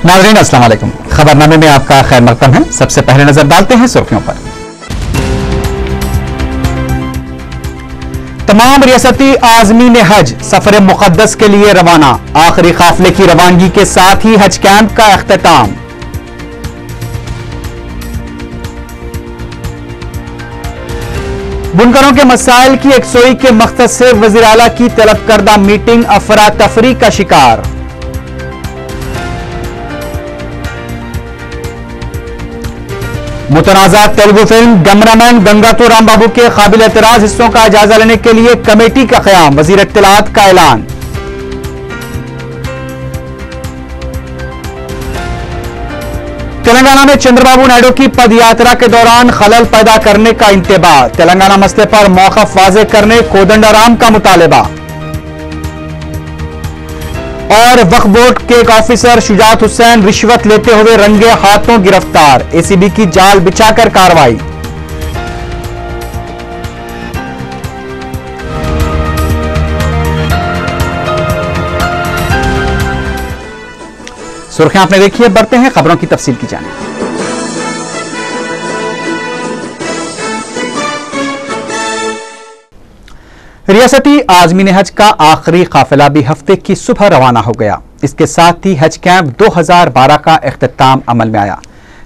नाज़रीन अस्सलाम वालेकुम। खबरनामे में आपका खैर मकदम है। सबसे पहले नजर डालते हैं सुर्खियों पर। तमाम रियासती आज़मीन हज सफर मुक़द्दस के लिए रवाना। आखिरी काफिले की रवानगी के साथ ही हज कैंप का इख्तिताम। बुनकरों के मसाइल की यकसोई के मकसद से वज़ीर आला की तलब करदा मीटिंग अफरा तफरी का शिकार। मुतनाज़ा तेलुगु फिल्म गमरामैन गंगातो रामबाबू के काबिल एतराज हिस्सों का जायजा लेने के लिए कमेटी का क़याम। वज़ीर इत्तलाआत का ऐलान। तेलंगाना में चंद्रबाबू नायडू की पदयात्रा के दौरान खलल पैदा करने का इंतबाह। तेलंगाना मसले पर मौक़िफ़ वाज़ेह करने कोदंडाराम का मुतालिबा। और वक्फ बोर्ड के एक ऑफिसर शुजात हुसैन रिश्वत लेते हुए रंगे हाथों गिरफ्तार। एसीबी की जाल बिछाकर कार्रवाई। सुर्खियां आपने देखी है, बढ़ते हैं खबरों की तफसील की जानिब। रियासती आज़मीन हज का आखिरी काफिला भी हफ्ते की सुबह रवाना हो गया। इसके साथ ही हज कैंप 2012 का इख्तिताम अमल में आया।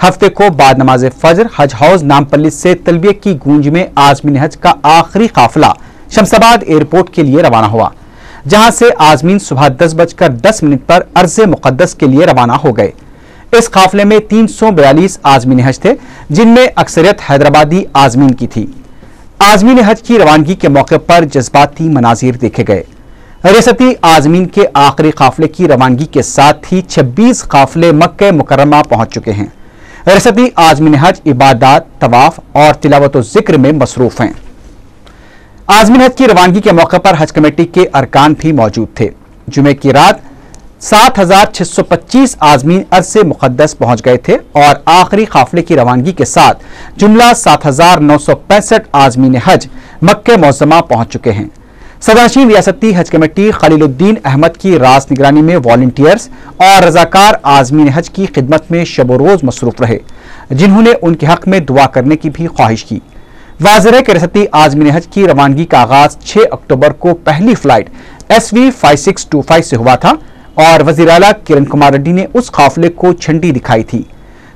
हफ्ते को बाद नमाज फजर हज हाउस नामपल्ली से तलबिया की गूंज में आज़मीन हज का आखिरी काफिला शमसाबाद एयरपोर्ट के लिए रवाना हुआ, जहां से आज़मीन सुबह 10:10 पर अर्ज़े मुक़द्दस के लिए रवाना हो गए। इस काफिले में 342 आज़मीन हज थे, जिनमें अक्सरियत हैदराबादी आज़मीन की थी। आज़मीन हज की रवानगी के मौके पर जज्बाती मनाजिर देखे गए। रियासती आज़मीन के आखिरी काफिले की रवानगी के साथ ही 26 काफिले मक्का मुकर्रमा पहुंच चुके हैं। रियासती आज़मीन हज इबादत, तवाफ और तिलावत व जिक्र में मसरूफ हैं। आज़मीन हज की रवानगी के मौके पर हज कमेटी के अरकान भी मौजूद थे। जुमे की रात 7,625 आज़मीन अर्ज़े मुक़द्दस पहुंच गए थे और आखिरी काफिले की रवानगी के साथ जुमला 7,965 आज़मीन हज मक्के मौज़मा पहुंच चुके हैं। सदाशीन रियासती हज कमेटी खलीलुद्दीन अहमद की रास निगरानी में वॉलंटियर्स और रजाकार आज़मीन हज की खिदमत में शब रोज़ मसरूफ रहे, जिन्होंने उनके हक में दुआ करने की भी ख्वाहिश की। वाज़ेह है कि रियासती आज़मीन हज की रवानगी का आगाज 6 अक्टूबर को पहली फ्लाइट SV 5625 से हुआ था और वज़ीर आला किरण कुमार रेड्डी ने उस काफिले को झंडी दिखाई थी।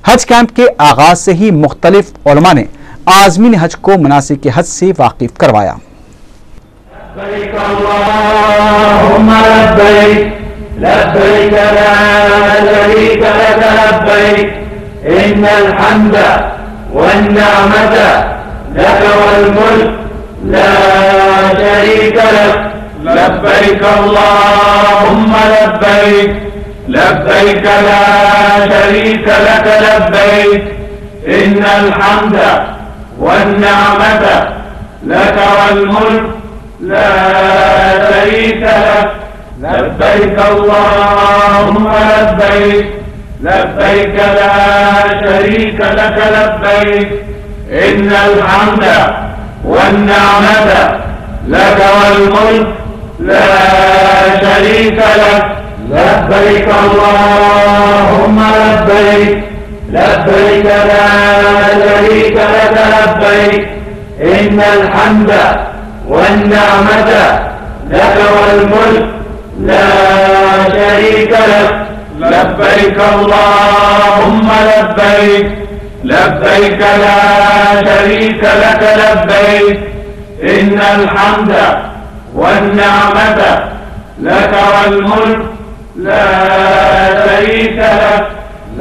हज कैंप के आगाज से ही मुख्तलिफ उलमा ने आज़मीन हज को मनासिक के हज से वाकिफ करवाया। लब्बैक अल्लाहुम्मा लब्बैक लब्बैक ला शरीक लक लब्बैक इन्नल हम्द वन निअमत लक वल मुल्क ला शरीक लक लब्बैक अल्लाहुम्मा लब्बैक लब्बैक ला शरीक लक लब्बैक इन्नल हम्द वन निअमत लक वल मुल्क ला शरीक लक लब्बैक अल्लाहुम्मा लब्बैक लब्बैक ला शरीक लक लब्बैक इन्नल हम्द वन निअमत लक वल मुल्क ला शरीक लक लब्बैक अल्लाहुम्मा लब्बैक लब्बैक ला शरीक लक लब्बैक इन्नल हम्द वन्निअमत लक वल मुल्क ला शरीक लक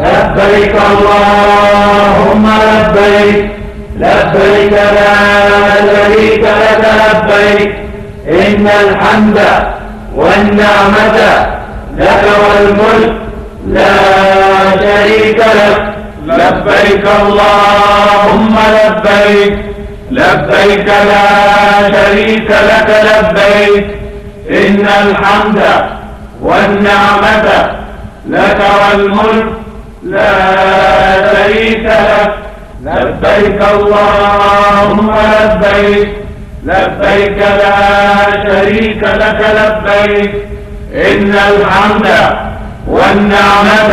लब्बैक अल्लाहुम्मा लब्बैक लब्बैक ला शरीक लक लब्बैक इन्नल हम्द वन्निअमत लक वल मुल्क ला शरीक लक लब्बैक अल्लाहुम्मा लब्बैक लब्बैक ला शरीक लक लब्बैक इन्नल हम्द वन्निअमत लक वल मुल्क ला शरीक लक लब्बैक अल्लाहुम्मा लब्बैक लब्बैक ला शरीक लक लब्बैक इन्नल हम्द वन्निअमत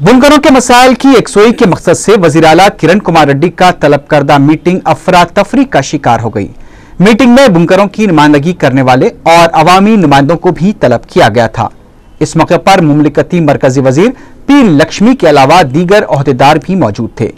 बुनकरों के मसाइल की एकसोई के मकसद से वजीर आला किरण कुमार रेड्डी का तलब करदा मीटिंग अफरा तफरी का शिकार हो गई। मीटिंग में बुनकरों की नुमाइंदगी करने वाले और अवामी नुमाइंदों को भी तलब किया गया था। इस मौके पर मुमलिकती मरकजी वजीर पी लक्ष्मी के अलावा दीगर ओहदेदार भी मौजूद थे।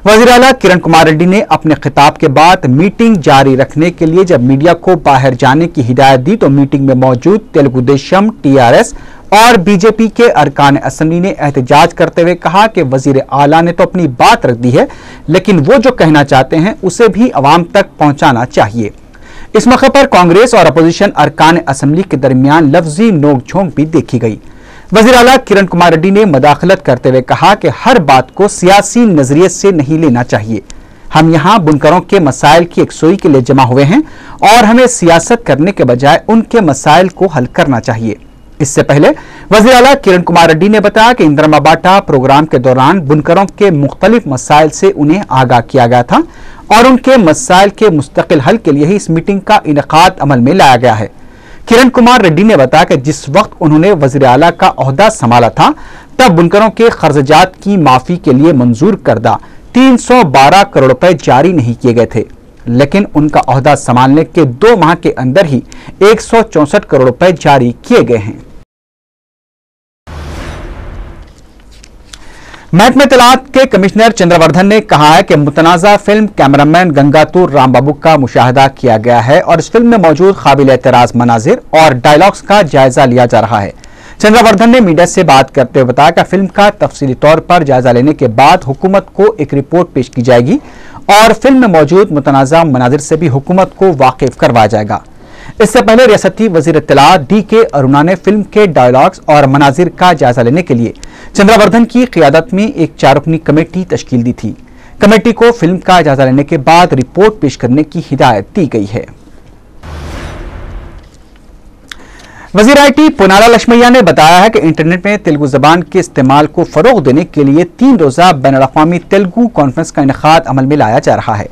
वजीर आला किरण कुमार रेड्डी ने अपने खिताब के बाद मीटिंग जारी रखने के लिए जब मीडिया को बाहर जाने की हिदायत दी तो मीटिंग में मौजूद तेलुगु देशम, टीआरएस और बीजेपी के अरकान असम्बली ने एहतजाज करते हुए कहा कि वजीर आला ने तो अपनी बात रख दी है, लेकिन वो जो कहना चाहते हैं उसे भी अवाम तक पहुंचाना चाहिए। इस मौके पर कांग्रेस और अपोजिशन अरकान असम्बली के दरमियान लफ्जी नोकझोंक भी देखी गई। वजीर आला किरण कुमार रेड्डी ने मदाखलत करते हुए कहा कि हर बात को सियासी नजरिए से नहीं लेना चाहिए। हम यहाँ बुनकरों के मसाइल की एकसोई के लिए जमा हुए हैं और हमें सियासत करने के बजाय उनके मसाइल को हल करना चाहिए। इससे पहले वजीर आला किरण कुमार रेड्डी ने बताया कि इंदिरा बाटा प्रोग्राम के दौरान बुनकरों के मुख्तलिफ मसाइल से उन्हें आगाह किया गया था और उनके मसाइल के मुस्तकिल हल के लिए ही इस मीटिंग का इनेकाद अमल में लाया गया है। किरण कुमार रेड्डी ने बताया कि जिस वक्त उन्होंने वजीर आला का ओहदा संभाला था तब बुनकरों के कर्जजात की माफी के लिए मंजूर करदा 312 करोड़ रुपए जारी नहीं किए गए थे, लेकिन उनका ओहदा संभालने के 2 माह के अंदर ही 164 करोड़ रुपए जारी किए गए हैं। महकमे इत्तलात के कमिश्नर चंद्रवर्धन ने कहा है कि मुतनाज़ा फिल्म कैमरामैन गंगातुर रामबाबू का मुशाहदा किया गया है और इस फिल्म में मौजूद काबिल एतराज मनाजिर और डायलॉग्स का जायजा लिया जा रहा है। चंद्रवर्धन ने मीडिया से बात करते हुए बताया कि फिल्म का तफसीली तौर पर जायजा लेने के बाद हुकूमत को एक रिपोर्ट पेश की जाएगी और फिल्म में मौजूद मुतनाज़ा मनाजिर से भी हुकूमत को वाकिफ करवाया जाएगा। इससे पहले रियासती वजीर इत्तलात डी.के. अरुणा ने फिल्म के डायलॉग्स और मनाजिर का जायजा लेने के लिए चंद्रवर्धन की क़ियादत में एक 4 रुकनी कमेटी तश्कील दी थी। कमेटी को फिल्म का जायजा लेने के बाद रिपोर्ट पेश करने की हिदायत दी गई है। वजीर आई.टी. पोनाला लक्ष्मैया ने बताया है कि इंटरनेट में तेलुगु जबान के इस्तेमाल को फरोग देने के लिए 3 रोजा बैनुल-अक़वामी तेलुगु कॉन्फ्रेंस का इनेकाद अमल में लाया जा रहा है।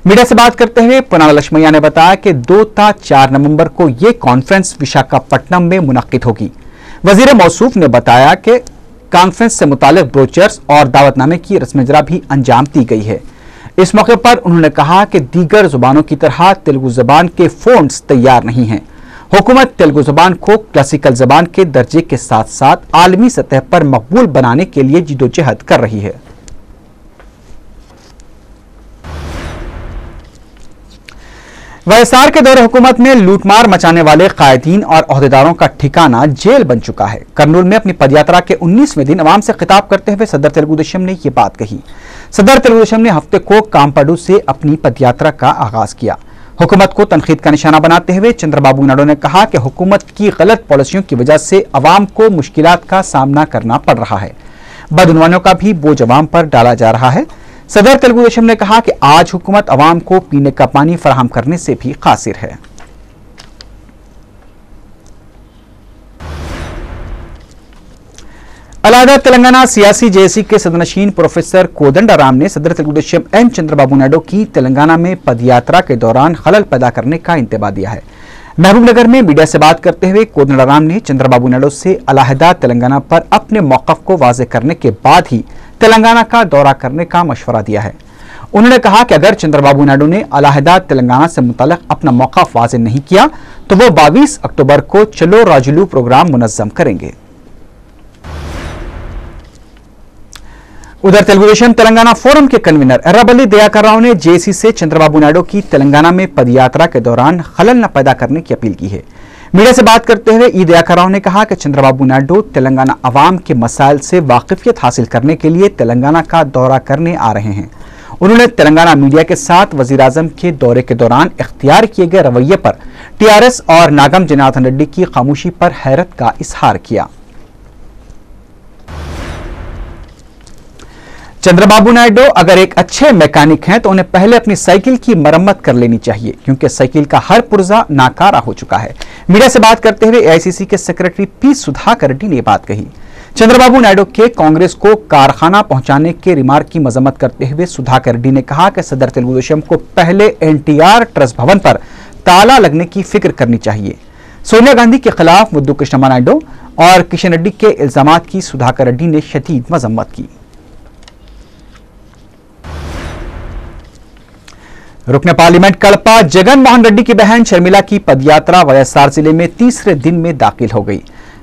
मीडिया से बात करते हुए पोनाला लक्ष्मैया ने बताया कि 2 ta 4 नवंबर को यह कॉन्फ्रेंस विशाखापट्टनम में मुनक्किद होगी। वजीर मौसूफ ने बताया कि कॉन्फ्रेंस से मुतालिक ब्रोचर्स और दावतनामे की रस्म इजरा भी अंजाम दी गई है। इस मौके पर उन्होंने कहा कि दीगर जुबानों की तरह तेलुगु जबान के फोन्स तैयार नहीं हैं। हुकूमत तेलुगु जबान को क्लासिकल जबान के दर्जे के साथ साथ आलमी सतह पर मकबूल बनाने के लिए जिदोजहद कर रही है। वायएसआर के दौरे हुकूमत में लूटमार मचाने वाले कायदीन और ओहदेदारों का ठिकाना जेल बन चुका है। कर्नूल में अपनी पदयात्रा के 19वें दिन अवाम से खिताब करते हुए सदर तेलुगु देशम ने यह बात कही। सदर तेलुगु देशम ने हफ्ते को कामपाडू से अपनी पदयात्रा का आगाज किया। हुकूमत को तनकीद का निशाना बनाते हुए चंद्रबाबू नायडू ने कहा कि हुकूमत की गलत पॉलिसियों की वजह से अवाम को मुश्किलात का सामना करना पड़ रहा है। बदउनवानियों का भी बोझ अवाम पर डाला जा रहा है। सदर तेलुगु देशम ने कहा कि आज हुकूमत अवाम को पीने का पानी फराहम करने से भी कासिर है। अलहदा तेलंगाना सियासी जेएसी के सदरनशीन प्रोफेसर कोदंडाराम ने सदर तेलुगु देशम एम चंद्रबाबू नायडू की तेलंगाना में पदयात्रा के दौरान खलल पैदा करने का इंतबा दिया है। महबूबनगर में मीडिया से बात करते हुए कोदंडाराम ने चंद्रबाबू नायडू से अलहदा तेलंगाना पर अपने मौक़िफ़ को वाज़ेह करने के बाद ही तेलंगाना का दौरा करने का मशवरा दिया है। उन्होंने कहा कि अगर चंद्रबाबू नायडू ने अलहदा तेलंगाना से मुताल्लिक़ अपना मौक़िफ़ वाज़ेह नहीं किया तो वो 22 अक्टूबर को चलो राजुलू प्रोग्राम मुनज़्ज़म करेंगे। उधर तेलुगुदेशम तेलंगाना फोरम के कन्वीनर एर्राबल्ली दयाकर राव ने जेएसी से चंद्रबाबू नायडू की तेलंगाना में पदयात्रा के दौरान खलल न पैदा करने की अपील की है। मीडिया से बात करते हुए ई दयाकर राव ने कहा कि चंद्रबाबू नायडू तेलंगाना अवाम के मसाइल से वाकिफियत हासिल करने के लिए तेलंगाना का दौरा करने आ रहे हैं। उन्होंने तेलंगाना मीडिया के साथ वजीर आजम के दौरे के दौरान इख्तियार किए गए रवैये पर टीआरएस और नागम जनार्दन रेड्डी की खामोशी पर हैरत का इजहार किया। चंद्रबाबू नायडू अगर एक अच्छे मैकेनिक हैं तो उन्हें पहले अपनी साइकिल की मरम्मत कर लेनी चाहिए, क्योंकि साइकिल का हर पुर्जा नाकारा हो चुका है। मीडिया से बात करते हुए एआईसीसी के सेक्रेटरी पी सुधाकर रेड्डी ने यह बात कही। चंद्रबाबू नायडू के कांग्रेस को कारखाना पहुंचाने के रिमार्क की मजम्मत करते हुए सुधाकर रेड्डी ने कहा कि सदर तेलुगुदेशम को पहले एनटीआर ट्रस्ट भवन पर ताला लगने की फिक्र करनी चाहिए। सोनिया गांधी के खिलाफ मुद्दू कृष्णम्मा नायडू और किशन रेड्डी के इल्जामात की सुधाकर रेड्डी ने शदीद मजम्मत की। रुकने पार्लियामेंट कड़पा जगन मोहन रेड्डी की बहन शर्मिला की पदयात्रा वायएसआर जिले में तीसरे दिन में दाखिल हो गई।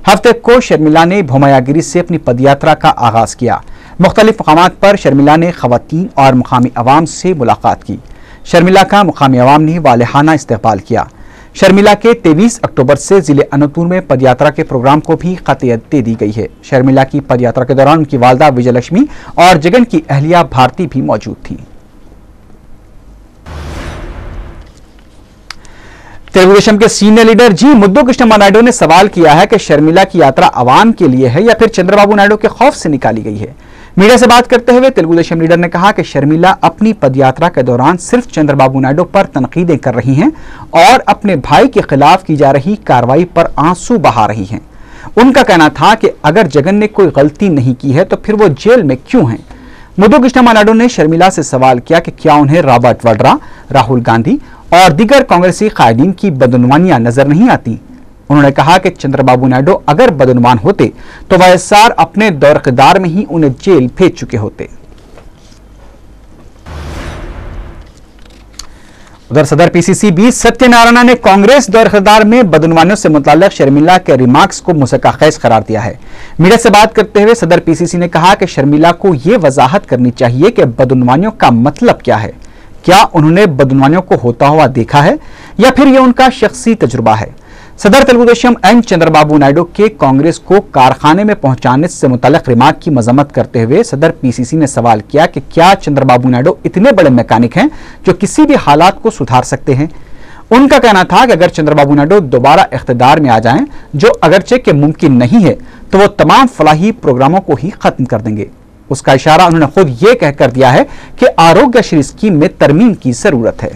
हफ्ते को शर्मिला ने भोमयागिरी से अपनी पदयात्रा का आगाज किया। मुख्तलिफ मकामात पर शर्मिला ने खवातीन और मुकामी अवाम से मुलाकात की। शर्मिला का मुकामी अवाम ने वालेहाना इस्तकबाल किया। शर्मिला के 23 अक्टूबर से जिले अनंतपुर में पदयात्रा के प्रोग्राम को भी खतियत दे दी गई है। शर्मिला की पदयात्रा के दौरान उनकी वालदा विजयलक्ष्मी और जगन की अहलिया भारती भी मौजूद थी। तेलुगुदेशम के सीनियर लीडर जी मुद्दू कृष्णम्मा नायडू ने सवाल किया है कि शर्मिला की यात्रा अवाम के लिए है या फिर चंद्रबाबू नायडू के खौफ से निकाली गई है। मीडिया से बात करते हुए तेलुगुदेशम लीडर ने कहा कि शर्मिला अपनी पदयात्रा के दौरान सिर्फ चंद्रबाबू नायडू पर तनकीदें कर रही हैं और अपने भाई के खिलाफ की जा रही कार्रवाई पर आंसू बहा रही हैं। उनका कहना था कि अगर जगन ने कोई गलती नहीं की है तो फिर वो जेल में क्यों हैं। मुद्दू कृष्णम्मा नायडू ने शर्मिला से सवाल किया कि क्या उन्हें रॉबर्ट वाड्रा, राहुल गांधी और दीगर कांग्रेसी कायदीन की बदनुमानियां नजर नहीं आती। उन्होंने कहा कि चंद्रबाबू नायडू अगर बदनुमान होते तो वायएसआर अपने दौर इक़्तिदार में ही उन्हें जेल भेज चुके होते। उधर सदर पीसीसी बी सत्यनारायण ने कांग्रेस दौर इक़्तिदार में बदनुमानियों से मुताल्लिक शर्मिला के रिमार्क्स को मुसक्काखेज करार दिया है। मीडिया से बात करते हुए सदर पीसीसी ने कहा कि शर्मिला को यह वजाहत करनी चाहिए कि बदनुमानियों का मतलब क्या है। क्या उन्होंने बदनुमानियों को होता हुआ देखा है या फिर यह उनका शख्सी तजुर्बा है। सदर तेलुगुदेशम एन चंद्रबाबू नायडू के कांग्रेस को कारखाने में पहुंचाने से मुताल्लिक रिमार्क की मजम्मत करते हुए सदर पीसीसी ने सवाल किया कि क्या चंद्रबाबू नायडू इतने बड़े मैकेनिक हैं जो किसी भी हालात को सुधार सकते हैं। उनका कहना था कि अगर चंद्रबाबू नायडू दोबारा इख्तिदार में आ जाएं, जो अगरचे के मुमकिन नहीं है, तो वो तमाम फलाही प्रोग्रामों को ही खत्म कर देंगे। उसका इशारा उन्होंने खुद ये कहकर दिया है कि आरोग्यश्री स्कीम में तरमीम की जरूरत है।